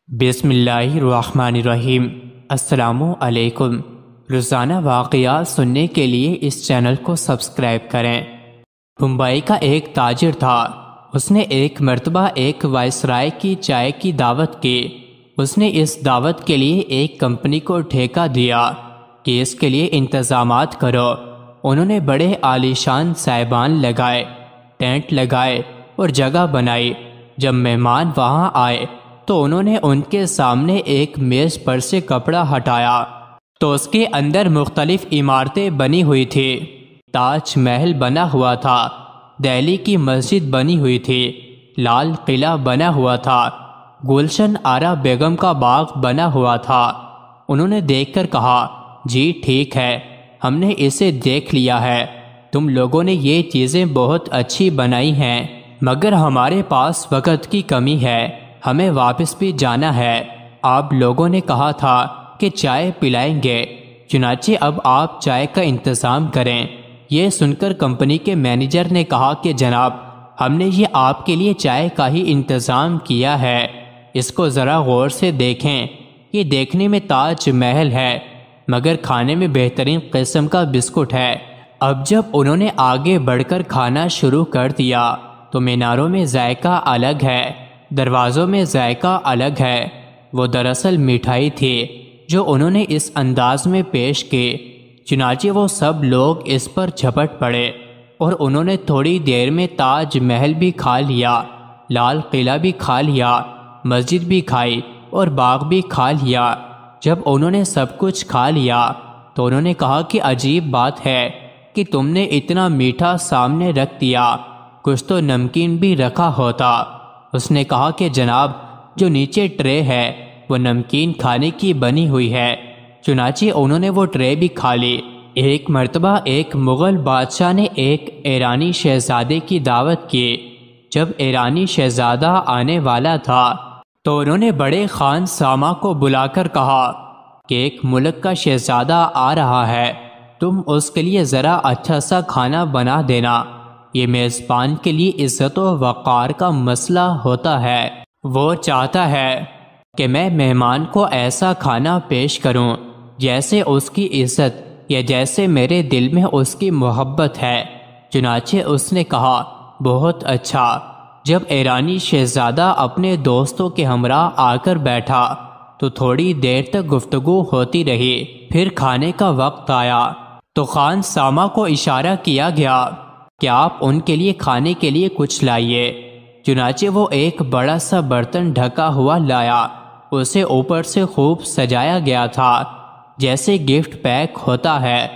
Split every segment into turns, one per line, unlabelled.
بسم اللہ الرحمن الرحیم۔ السلام علیکم۔ روزانہ واقعات سننے کے لیے اس چینل کو سبسکرائب کریں۔ ممبئی کا ایک تاجر تھا۔ اس نے ایک مرتبہ ایک وائسرائے کی چائے کی دعوت کی۔ اس نے اس دعوت کے لیے ایک کمپنی کو ٹھیکہ دیا کہ اس کے لیے انتظامات کرو۔ انہوں نے بڑے عالیشان سائبان لگائے، ٹینٹ لگائے اور جگہ بنائی۔ جب مہمان وہاں آئے تو انہوں نے ان کے سامنے ایک میز پر سے کپڑا ہٹایا تو اس کے اندر مختلف عمارتیں بنی ہوئی تھی۔ تاج محل بنا ہوا تھا، دہلی کی مسجد بنی ہوئی تھی، لال قلعہ بنا ہوا تھا، گلشن آرا بیگم کا باغ بنا ہوا تھا۔ انہوں نے دیکھ کر کہا، جی ٹھیک ہے، ہم نے اسے دیکھ لیا ہے، تم لوگوں نے یہ چیزیں بہت اچھی بنائی ہیں، مگر ہمارے پاس وقت کی کمی ہے، ہمیں واپس بھی جانا ہے۔ آپ لوگوں نے کہا تھا کہ چائے پلائیں گے، چنانچہ اب آپ چائے کا انتظام کریں۔ یہ سن کر کمپنی کے مینیجر نے کہا کہ جناب، ہم نے یہ آپ کے لیے چائے کا ہی انتظام کیا ہے، اس کو ذرا غور سے دیکھیں۔ یہ دیکھنے میں تاج محل ہے مگر کھانے میں بہترین قسم کا بسکٹ ہے۔ اب جب انہوں نے آگے بڑھ کر کھانا شروع کر دیا تو میناروں میں ذائقہ الگ ہے، دروازوں میں ذائقہ الگ ہے۔ وہ دراصل مٹھائی تھی جو انہوں نے اس انداز میں پیش کی، چنانچہ وہ سب لوگ اس پر جھپٹ پڑے اور انہوں نے تھوڑی دیر میں تاج محل بھی کھا لیا، لال قلعہ بھی کھا لیا، مسجد بھی کھائی اور باغ بھی کھا لیا۔ جب انہوں نے سب کچھ کھا لیا تو انہوں نے کہا کہ عجیب بات ہے کہ تم نے اتنا میٹھا سامنے رکھ دیا، کچھ تو نمکین بھی رکھا ہوتا۔ اس نے کہا کہ جناب، جو نیچے ٹرے ہے وہ نمکین کھانے کی بنی ہوئی ہے۔ چنانچہ انہوں نے وہ ٹرے بھی کھا لی۔ ایک مرتبہ ایک مغل بادشاہ نے ایک ایرانی شہزادے کی دعوت کی۔ جب ایرانی شہزادہ آنے والا تھا تو انہوں نے بڑے خان سامہ کو بلا کر کہا کہ ایک ملک کا شہزادہ آ رہا ہے، تم اس کے لیے ذرا اچھا سا کھانا بنا دینا۔ یہ میزبان کے لیے عزت و وقار کا مسئلہ ہوتا ہے۔ وہ چاہتا ہے کہ میں مہمان کو ایسا کھانا پیش کروں جیسے اس کی عزت یا جیسے میرے دل میں اس کی محبت ہے۔ چنانچہ اس نے کہا، بہت اچھا۔ جب ایرانی شہزادہ اپنے دوستوں کے ہمراہ آ کر بیٹھا تو تھوڑی دیر تک گفتگو ہوتی رہی۔ پھر کھانے کا وقت آیا تو خان سامہ کو اشارہ کیا گیا کہ آپ ان کے لیے کھانے کے لیے کچھ لائیے۔ چنانچہ وہ ایک بڑا سا برتن ڈھکا ہوا لایا، اسے اوپر سے خوب سجایا گیا تھا جیسے گفٹ پیک ہوتا ہے۔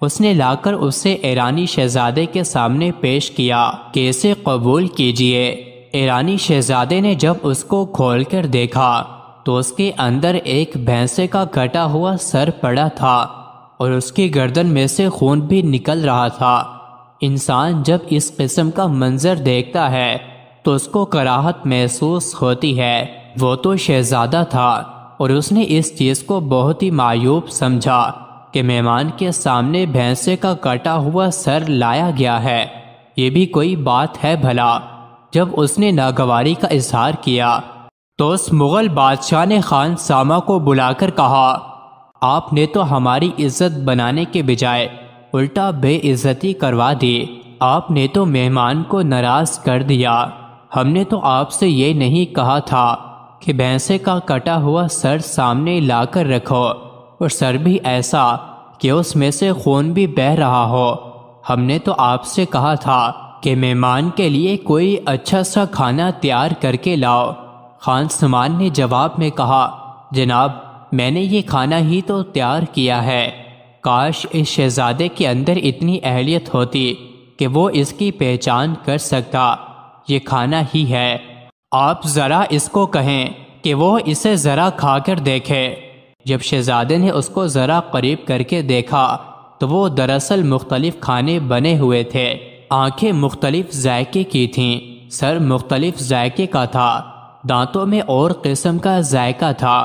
اس نے لا کر اسے ایرانی شہزادے کے سامنے پیش کیا کہ اسے قبول کیجیے۔ ایرانی شہزادے نے جب اس کو کھول کر دیکھا تو اس کے اندر ایک بھینسے کا کٹا ہوا سر پڑا تھا اور اس کی گردن میں سے خون بھی نکل رہا تھا۔ انسان جب اس قسم کا منظر دیکھتا ہے تو اس کو کراہت محسوس ہوتی ہے۔ وہ تو شہزادہ تھا اور اس نے اس چیز کو بہت ہی معیوب سمجھا کہ مہمان کے سامنے بھینسے کا کٹا ہوا سر لایا گیا ہے، یہ بھی کوئی بات ہے بھلا۔ جب اس نے ناگواری کا اظہار کیا تو اس مغل بادشاہ نے خان سامہ کو بلا کر کہا، آپ نے تو ہماری عزت بنانے کے بجائے الٹا بے عزتی کروا دی، آپ نے تو مہمان کو ناراض کر دیا۔ ہم نے تو آپ سے یہ نہیں کہا تھا کہ بھینسے کا کٹا ہوا سر سامنے لا کر رکھو، اور سر بھی ایسا کہ اس میں سے خون بھی بہہ رہا ہو۔ ہم نے تو آپ سے کہا تھا کہ مہمان کے لیے کوئی اچھا سا کھانا تیار کر کے لاؤ۔ خان سامان نے جواب میں کہا، جناب، میں نے یہ کھانا ہی تو تیار کیا ہے۔ کاش اس شہزادے کے اندر اتنی اہلیت ہوتی کہ وہ اس کی پہچان کر سکتا، یہ کھانا ہی ہے۔ آپ ذرا اس کو کہیں کہ وہ اسے ذرا کھا کر دیکھے۔ جب شہزادے نے اس کو ذرا قریب کر کے دیکھا تو وہ دراصل مختلف کھانے بنے ہوئے تھے۔ آنکھیں مختلف ذائقے کی تھیں، سر مختلف ذائقے کا تھا، دانتوں میں اور قسم کا ذائقہ تھا،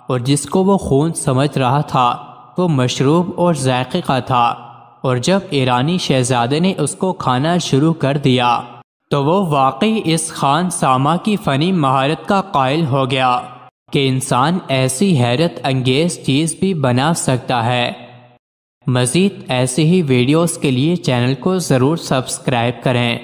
اور جس کو وہ خون سمجھ رہا تھا وہ مشروب اور ذائقے کا تھا۔ اور جب ایرانی شہزادے نے اس کو کھانا شروع کر دیا تو وہ واقعی اس خان سامہ کی فنی مہارت کا قائل ہو گیا کہ انسان ایسی حیرت انگیز چیز بھی بنا سکتا ہے۔ مزید ایسی ہی ویڈیوز کے لیے چینل کو ضرور سبسکرائب کریں۔